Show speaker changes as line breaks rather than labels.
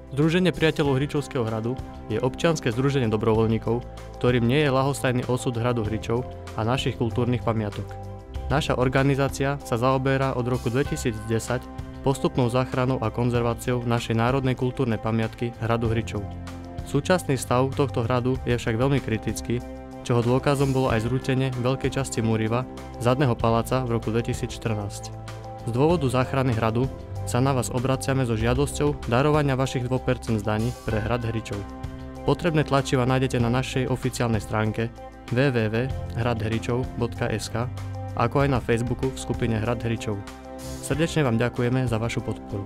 Združenie priateľov Hričovského hradu je občianske združenie dobrovoľníkov, ktorým nie je ľahostajný osud hradu Hričov a našich kultúrnych pamiatok. Naša organizácia sa zaoberá od roku 2010 postupnou záchranou a konzerváciou našej národnej kultúrnej pamiatky hradu Hričov. Súčasný stav tohto hradu je však veľmi kritický, čoho dôkazom bolo aj zrútenie veľkej časti múriva zadného paláca v roku 2014. Z dôvodu záchrany hradu sa na vás obraciame so žiadosťou darovania vašich 2% z daní pre hrad Hričov. Potrebné tlačiva nájdete na našej oficiálnej stránke www.hradhričov.sk, ako aj na Facebooku v skupine Hrad Hričov. Srdečne vám ďakujeme za vašu podporu.